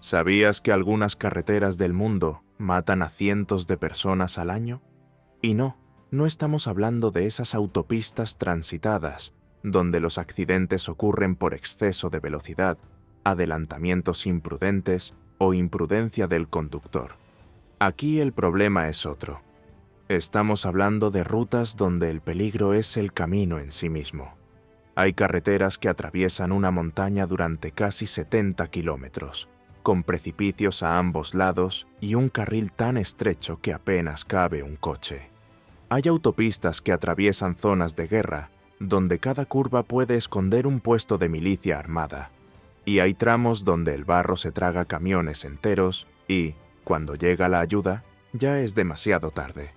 ¿Sabías que algunas carreteras del mundo matan a cientos de personas al año? Y no estamos hablando de esas autopistas transitadas, donde los accidentes ocurren por exceso de velocidad, adelantamientos imprudentes o imprudencia del conductor. Aquí el problema es otro. Estamos hablando de rutas donde el peligro es el camino en sí mismo. Hay carreteras que atraviesan una montaña durante casi 70 kilómetros, con precipicios a ambos lados y un carril tan estrecho que apenas cabe un coche. Hay autopistas que atraviesan zonas de guerra, donde cada curva puede esconder un puesto de milicia armada. Y hay tramos donde el barro se traga camiones enteros y, cuando llega la ayuda, ya es demasiado tarde.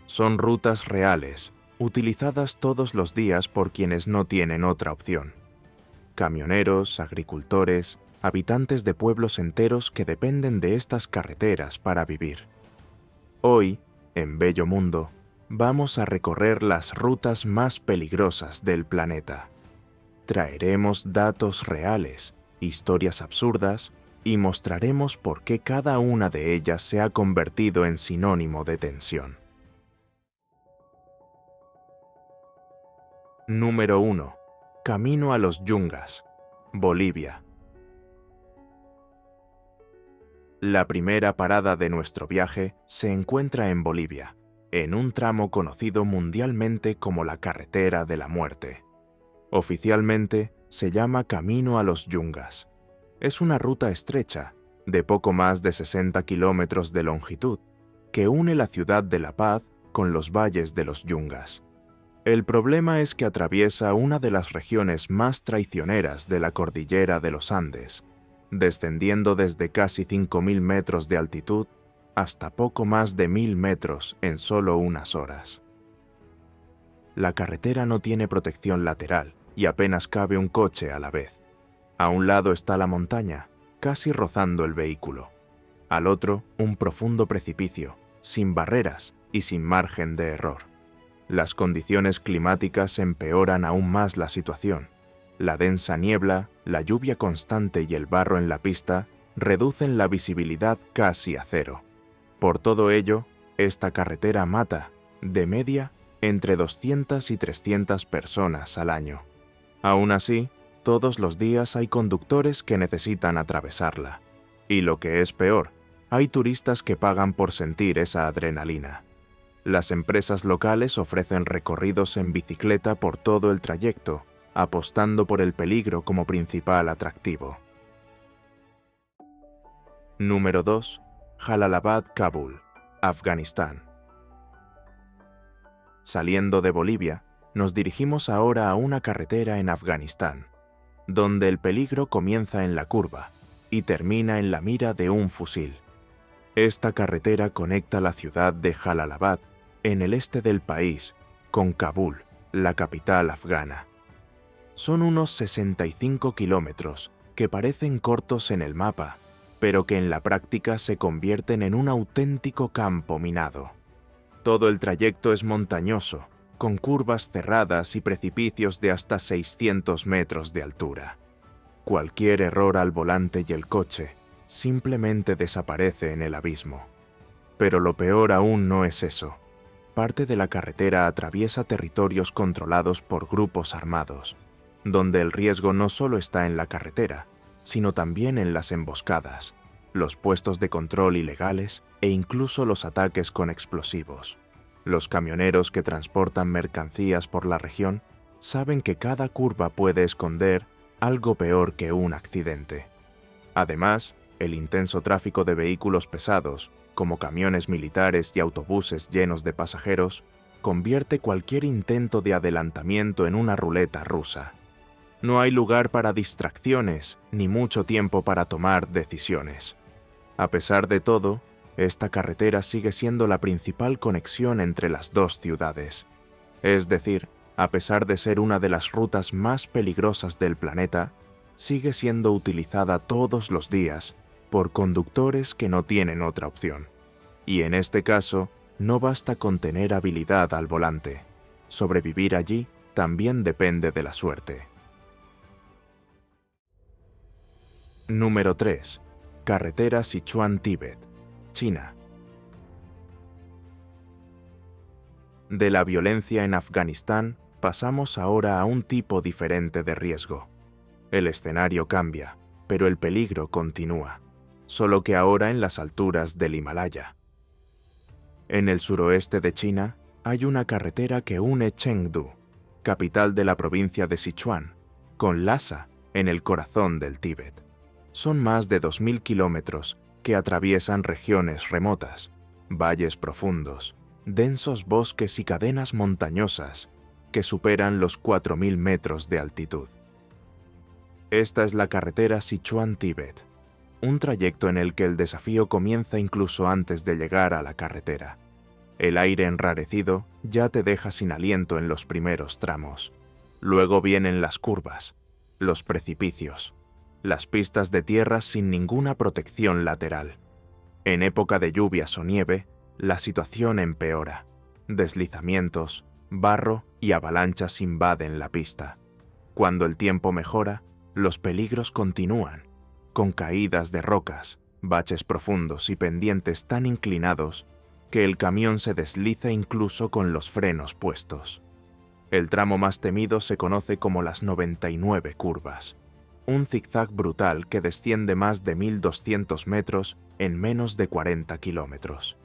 Son rutas reales, utilizadas todos los días por quienes no tienen otra opción. Camioneros, agricultores, habitantes de pueblos enteros que dependen de estas carreteras para vivir. Hoy, en Bello Mundo, vamos a recorrer las rutas más peligrosas del planeta. Traeremos datos reales, historias absurdas y mostraremos por qué cada una de ellas se ha convertido en sinónimo de tensión. Número 1. Camino a los Yungas, Bolivia. La primera parada de nuestro viaje se encuentra en Bolivia, en un tramo conocido mundialmente como la Carretera de la Muerte. Oficialmente se llama Camino a los Yungas. Es una ruta estrecha, de poco más de 60 kilómetros de longitud, que une la ciudad de La Paz con los valles de los Yungas. El problema es que atraviesa una de las regiones más traicioneras de la cordillera de los Andes, descendiendo desde casi 5.000 metros de altitud hasta poco más de 1.000 metros en solo unas horas. La carretera no tiene protección lateral y apenas cabe un coche a la vez. A un lado está la montaña, casi rozando el vehículo. Al otro, un profundo precipicio, sin barreras y sin margen de error. Las condiciones climáticas empeoran aún más la situación. La densa niebla, la lluvia constante y el barro en la pista reducen la visibilidad casi a cero. Por todo ello, esta carretera mata, de media, entre 200 y 300 personas al año. Aún así, todos los días hay conductores que necesitan atravesarla. Y lo que es peor, hay turistas que pagan por sentir esa adrenalina. Las empresas locales ofrecen recorridos en bicicleta por todo el trayecto, apostando por el peligro como principal atractivo. Número 2. Jalalabad, Kabul, Afganistán. Saliendo de Bolivia, nos dirigimos ahora a una carretera en Afganistán, donde el peligro comienza en la curva y termina en la mira de un fusil. Esta carretera conecta la ciudad de Jalalabad, en el este del país, con Kabul, la capital afgana. Son unos 65 kilómetros que parecen cortos en el mapa, pero que en la práctica se convierten en un auténtico campo minado. Todo el trayecto es montañoso, con curvas cerradas y precipicios de hasta 600 metros de altura. Cualquier error al volante y el coche simplemente desaparece en el abismo. Pero lo peor aún no es eso. Parte de la carretera atraviesa territorios controlados por grupos armados, donde el riesgo no solo está en la carretera, sino también en las emboscadas, los puestos de control ilegales e incluso los ataques con explosivos. Los camioneros que transportan mercancías por la región saben que cada curva puede esconder algo peor que un accidente. Además, el intenso tráfico de vehículos pesados, como camiones militares y autobuses llenos de pasajeros, convierte cualquier intento de adelantamiento en una ruleta rusa. No hay lugar para distracciones ni mucho tiempo para tomar decisiones. A pesar de todo, esta carretera sigue siendo la principal conexión entre las dos ciudades. Es decir, a pesar de ser una de las rutas más peligrosas del planeta, sigue siendo utilizada todos los días por conductores que no tienen otra opción. Y en este caso, no basta con tener habilidad al volante. Sobrevivir allí también depende de la suerte. Número 3. Carretera Sichuan-Tíbet, China. De la violencia en Afganistán pasamos ahora a un tipo diferente de riesgo. El escenario cambia, pero el peligro continúa, solo que ahora en las alturas del Himalaya. En el suroeste de China hay una carretera que une Chengdu, capital de la provincia de Sichuan, con Lhasa, en el corazón del Tíbet. Son más de 2.000 kilómetros que atraviesan regiones remotas, valles profundos, densos bosques y cadenas montañosas que superan los 4.000 metros de altitud. Esta es la carretera Sichuan-Tíbet, un trayecto en el que el desafío comienza incluso antes de llegar a la carretera. El aire enrarecido ya te deja sin aliento en los primeros tramos. Luego vienen las curvas, los precipicios, las pistas de tierra sin ninguna protección lateral. En época de lluvias o nieve, la situación empeora. Deslizamientos, barro y avalanchas invaden la pista. Cuando el tiempo mejora, los peligros continúan, con caídas de rocas, baches profundos y pendientes tan inclinados que el camión se desliza incluso con los frenos puestos. El tramo más temido se conoce como las 99 curvas, un zigzag brutal que desciende más de 1.200 metros en menos de 40 kilómetros.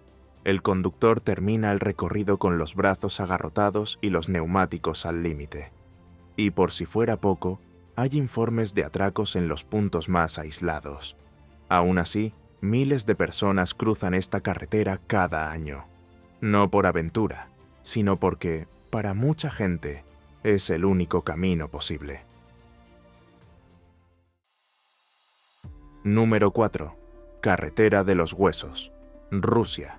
El conductor termina el recorrido con los brazos agarrotados y los neumáticos al límite. Y por si fuera poco, hay informes de atracos en los puntos más aislados. Aún así, miles de personas cruzan esta carretera cada año. No por aventura, sino porque, para mucha gente, es el único camino posible. Número 4. Carretera de los Huesos, Rusia.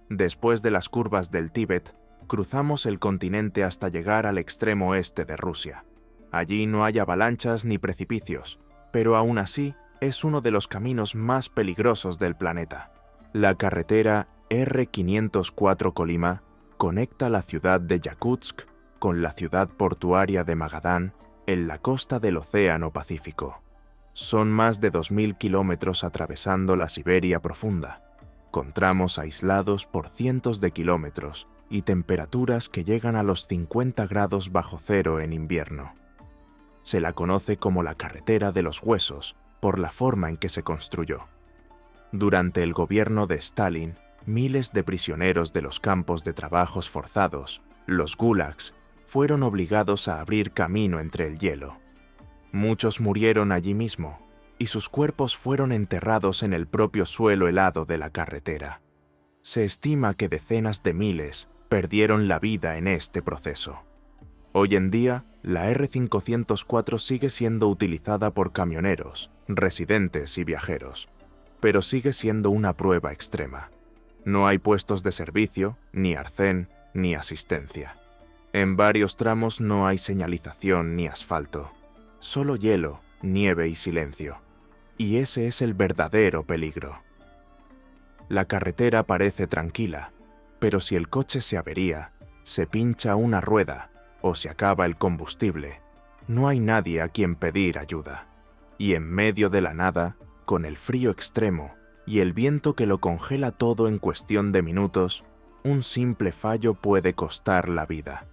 Después de las curvas del Tíbet, cruzamos el continente hasta llegar al extremo este de Rusia. Allí no hay avalanchas ni precipicios, pero aún así es uno de los caminos más peligrosos del planeta. La carretera R504 Colima conecta la ciudad de Yakutsk con la ciudad portuaria de Magadán en la costa del Océano Pacífico. Son más de 2.000 kilómetros atravesando la Siberia profunda, con tramos aislados por cientos de kilómetros y temperaturas que llegan a los 50 grados bajo cero en invierno. Se la conoce como la carretera de los huesos por la forma en que se construyó. Durante el gobierno de Stalin, miles de prisioneros de los campos de trabajos forzados, los gulags, fueron obligados a abrir camino entre el hielo. Muchos murieron allí mismo, y sus cuerpos fueron enterrados en el propio suelo helado de la carretera. Se estima que decenas de miles perdieron la vida en este proceso. Hoy en día, la R504 sigue siendo utilizada por camioneros, residentes y viajeros, pero sigue siendo una prueba extrema. No hay puestos de servicio, ni arcén, ni asistencia. En varios tramos no hay señalización ni asfalto, solo hielo, nieve y silencio. Y ese es el verdadero peligro. La carretera parece tranquila, pero si el coche se avería, se pincha una rueda o se acaba el combustible, no hay nadie a quien pedir ayuda. Y en medio de la nada, con el frío extremo y el viento que lo congela todo en cuestión de minutos, un simple fallo puede costar la vida.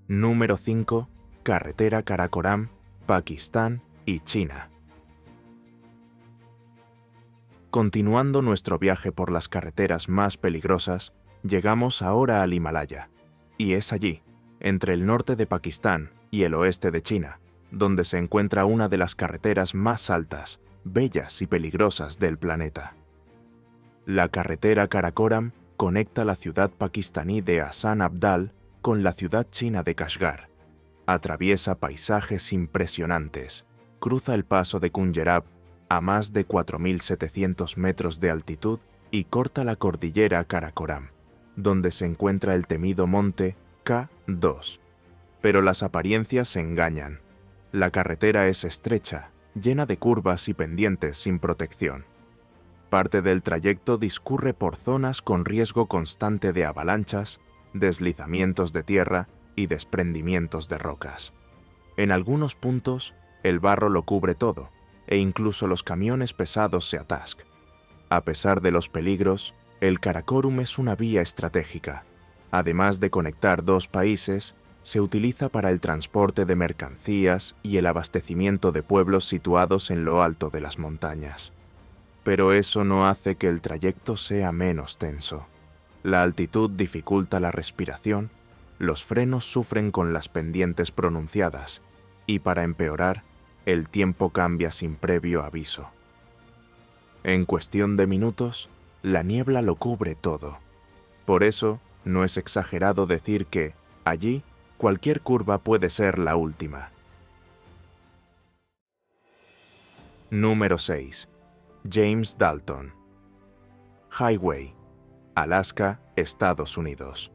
Número 5. Carretera Karakoram, Pakistán y China. Continuando nuestro viaje por las carreteras más peligrosas, llegamos ahora al Himalaya, y es allí, entre el norte de Pakistán y el oeste de China, donde se encuentra una de las carreteras más altas, bellas y peligrosas del planeta. La carretera Karakoram conecta la ciudad pakistaní de Hasan Abdal con la ciudad china de Kashgar. Atraviesa paisajes impresionantes, cruza el paso de Kunjerab a más de 4.700 metros de altitud y corta la cordillera Karakoram, donde se encuentra el temido monte K2. Pero las apariencias engañan. La carretera es estrecha, llena de curvas y pendientes sin protección. Parte del trayecto discurre por zonas con riesgo constante de avalanchas, deslizamientos de tierra y desprendimientos de rocas. En algunos puntos, el barro lo cubre todo, e incluso los camiones pesados se atascan. A pesar de los peligros, el Karakorum es una vía estratégica. Además de conectar dos países, se utiliza para el transporte de mercancías y el abastecimiento de pueblos situados en lo alto de las montañas. Pero eso no hace que el trayecto sea menos tenso. La altitud dificulta la respiración, los frenos sufren con las pendientes pronunciadas, y para empeorar, el tiempo cambia sin previo aviso. En cuestión de minutos, la niebla lo cubre todo. Por eso, no es exagerado decir que, allí, cualquier curva puede ser la última. Número 6. James Dalton. Highway, Alaska, Estados Unidos.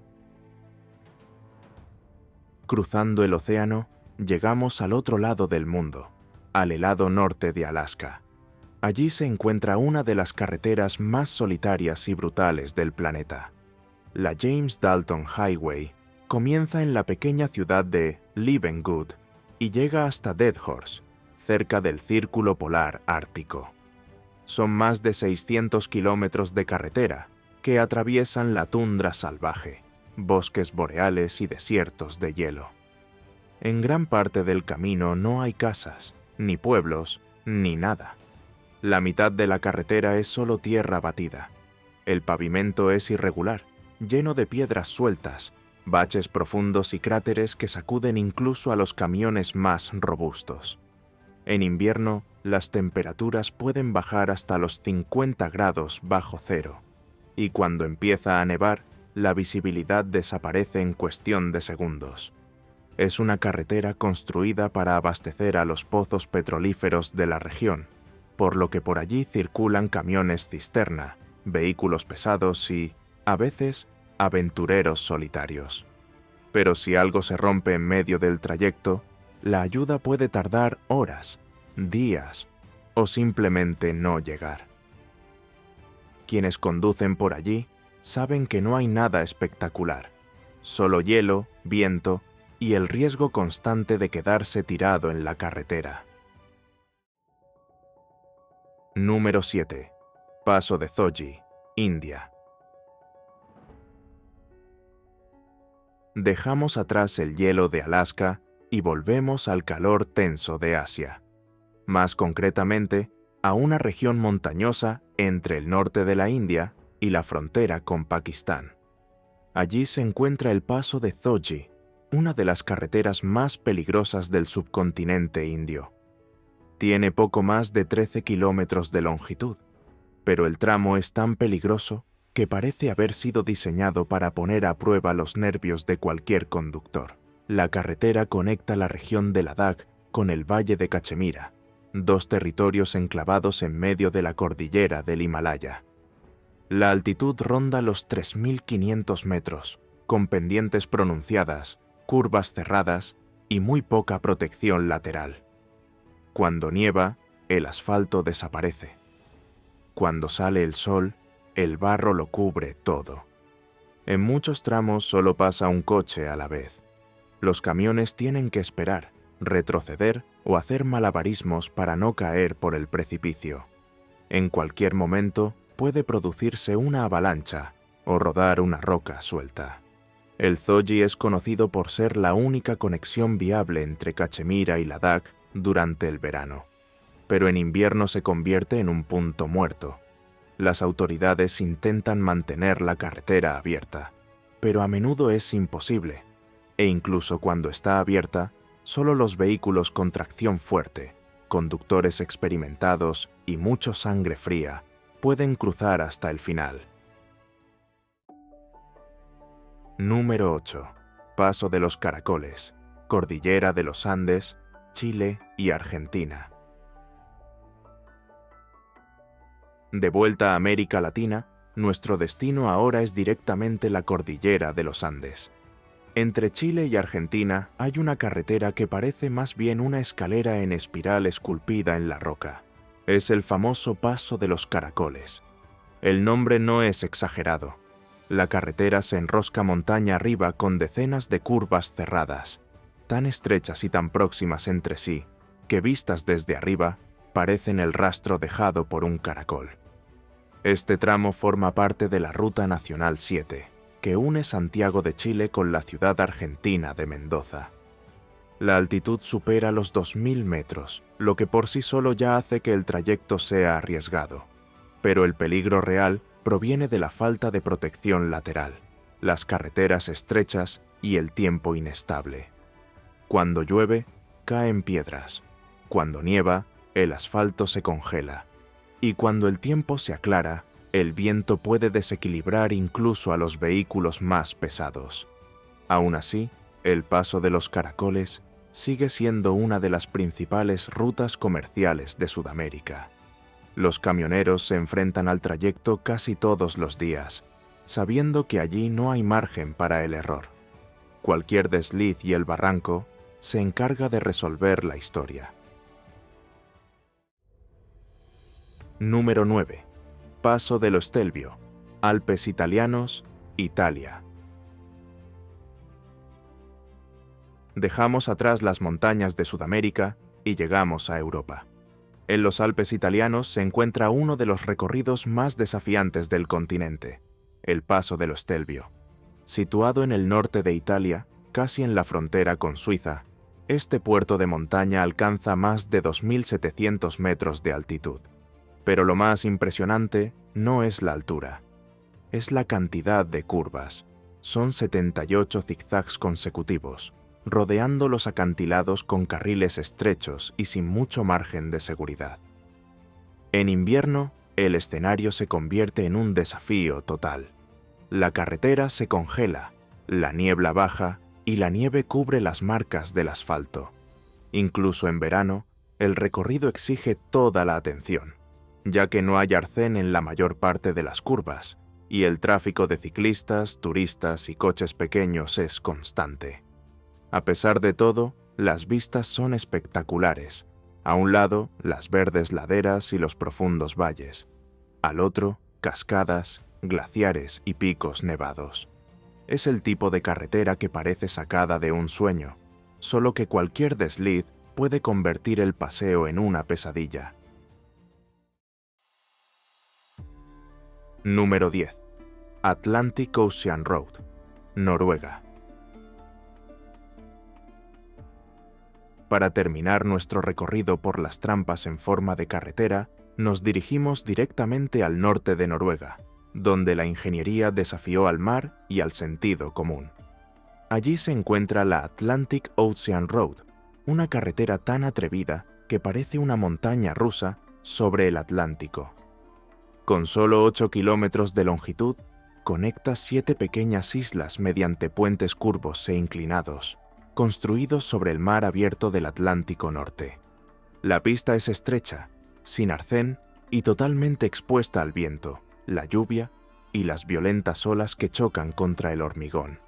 Cruzando el océano, llegamos al otro lado del mundo, al helado norte de Alaska. Allí se encuentra una de las carreteras más solitarias y brutales del planeta. La James Dalton Highway comienza en la pequeña ciudad de Leavengood y llega hasta Deadhorse, cerca del Círculo Polar Ártico. Son más de 600 kilómetros de carretera que atraviesan la tundra salvaje, bosques boreales y desiertos de hielo. En gran parte del camino no hay casas, ni pueblos, ni nada. La mitad de la carretera es solo tierra batida. El pavimento es irregular, lleno de piedras sueltas, baches profundos y cráteres que sacuden incluso a los camiones más robustos. En invierno, las temperaturas pueden bajar hasta los 50 grados bajo cero, y cuando empieza a nevar, la visibilidad desaparece en cuestión de segundos. Es una carretera construida para abastecer a los pozos petrolíferos de la región, por lo que por allí circulan camiones cisterna, vehículos pesados y, a veces, aventureros solitarios. Pero si algo se rompe en medio del trayecto, la ayuda puede tardar horas, días o simplemente no llegar. Quienes conducen por allí saben que no hay nada espectacular, solo hielo, viento y el riesgo constante de quedarse tirado en la carretera. Número 7. Paso de Thoji, India. Dejamos atrás el hielo de Alaska y volvemos al calor tenso de Asia. Más concretamente, a una región montañosa entre el norte de la India y la frontera con Pakistán. Allí se encuentra el paso de Thoji, una de las carreteras más peligrosas del subcontinente indio. Tiene poco más de 13 kilómetros de longitud, pero el tramo es tan peligroso que parece haber sido diseñado para poner a prueba los nervios de cualquier conductor. La carretera conecta la región de Ladakh con el valle de Cachemira, dos territorios enclavados en medio de la cordillera del Himalaya. La altitud ronda los 3.500 metros, con pendientes pronunciadas, curvas cerradas y muy poca protección lateral. Cuando nieva, el asfalto desaparece. Cuando sale el sol, el barro lo cubre todo. En muchos tramos solo pasa un coche a la vez. Los camiones tienen que esperar, retroceder o hacer malabarismos para no caer por el precipicio. En cualquier momento puede producirse una avalancha o rodar una roca suelta. El Thoji es conocido por ser la única conexión viable entre Cachemira y Ladakh durante el verano, pero en invierno se convierte en un punto muerto. Las autoridades intentan mantener la carretera abierta, pero a menudo es imposible, e incluso cuando está abierta, solo los vehículos con tracción fuerte, conductores experimentados y mucha sangre fría pueden cruzar hasta el final. Número 8. Paso de los Caracoles, Cordillera de los Andes, Chile y Argentina. De vuelta a América Latina, nuestro destino ahora es directamente la Cordillera de los Andes. Entre Chile y Argentina hay una carretera que parece más bien una escalera en espiral esculpida en la roca. Es el famoso Paso de los Caracoles. El nombre no es exagerado. La carretera se enrosca montaña arriba con decenas de curvas cerradas. tan estrechas y tan próximas entre sí, que vistas desde arriba, parecen el rastro dejado por un caracol. Este tramo forma parte de la Ruta Nacional 7, que une Santiago de Chile con la ciudad argentina de Mendoza. La altitud supera los 2000 metros, lo que por sí solo ya hace que el trayecto sea arriesgado. Pero el peligro real proviene de la falta de protección lateral, las carreteras estrechas y el tiempo inestable. Cuando llueve, caen piedras. Cuando nieva, el asfalto se congela. Y cuando el tiempo se aclara, el viento puede desequilibrar incluso a los vehículos más pesados. Aún así, el Paso de los Caracoles sigue siendo una de las principales rutas comerciales de Sudamérica. Los camioneros se enfrentan al trayecto casi todos los días, sabiendo que allí no hay margen para el error. Cualquier desliz y el barranco se encarga de resolver la historia. Número 9. Paso dello Stelvio, Alpes Italianos, Italia. Dejamos atrás las montañas de Sudamérica y llegamos a Europa. En los Alpes italianos se encuentra uno de los recorridos más desafiantes del continente, el Paso dello Stelvio. Situado en el norte de Italia, casi en la frontera con Suiza, este puerto de montaña alcanza más de 2.700 metros de altitud. Pero lo más impresionante no es la altura, es la cantidad de curvas. Son 78 zigzags consecutivos, rodeando los acantilados con carriles estrechos y sin mucho margen de seguridad. En invierno, el escenario se convierte en un desafío total. La carretera se congela, la niebla baja y la nieve cubre las marcas del asfalto. Incluso en verano, el recorrido exige toda la atención, ya que no hay arcén en la mayor parte de las curvas, y el tráfico de ciclistas, turistas y coches pequeños es constante. A pesar de todo, las vistas son espectaculares. A un lado, las verdes laderas y los profundos valles. Al otro, cascadas, glaciares y picos nevados. Es el tipo de carretera que parece sacada de un sueño, solo que cualquier desliz puede convertir el paseo en una pesadilla. Número 10. Atlantic Ocean Road, Noruega. Para terminar nuestro recorrido por las trampas en forma de carretera, nos dirigimos directamente al norte de Noruega, donde la ingeniería desafió al mar y al sentido común. Allí se encuentra la Atlantic Ocean Road, una carretera tan atrevida que parece una montaña rusa sobre el Atlántico. Con solo 8 kilómetros de longitud, conecta 7 pequeñas islas mediante puentes curvos e inclinados, construidos sobre el mar abierto del Atlántico Norte. La pista es estrecha, sin arcén y totalmente expuesta al viento, la lluvia y las violentas olas que chocan contra el hormigón.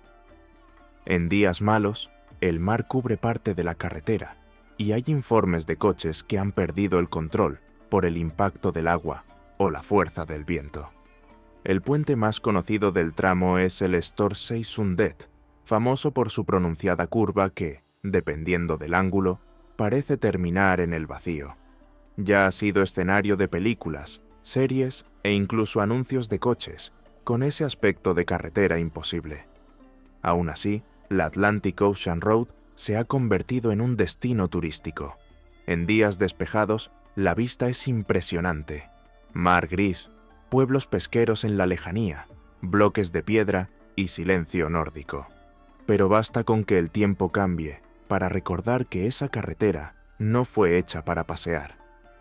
En días malos, el mar cubre parte de la carretera y hay informes de coches que han perdido el control por el impacto del agua o la fuerza del viento. El puente más conocido del tramo es el Storseisundet, famoso por su pronunciada curva que, dependiendo del ángulo, parece terminar en el vacío. Ya ha sido escenario de películas, series e incluso anuncios de coches, con ese aspecto de carretera imposible. Aún así, la Atlantic Ocean Road se ha convertido en un destino turístico. En días despejados, la vista es impresionante. Mar gris, pueblos pesqueros en la lejanía, bloques de piedra y silencio nórdico. Pero basta con que el tiempo cambie para recordar que esa carretera no fue hecha para pasear,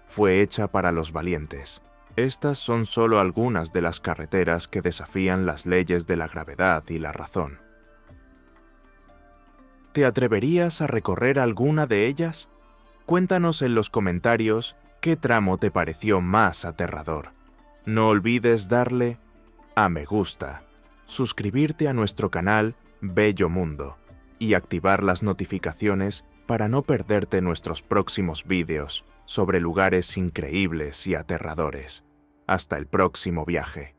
fue hecha para los valientes. Estas son solo algunas de las carreteras que desafían las leyes de la gravedad y la razón. ¿Te atreverías a recorrer alguna de ellas? Cuéntanos en los comentarios qué tramo te pareció más aterrador. No olvides darle a me gusta, suscribirte a nuestro canal Bello Mundo y activar las notificaciones para no perderte nuestros próximos vídeos sobre lugares increíbles y aterradores. Hasta el próximo viaje.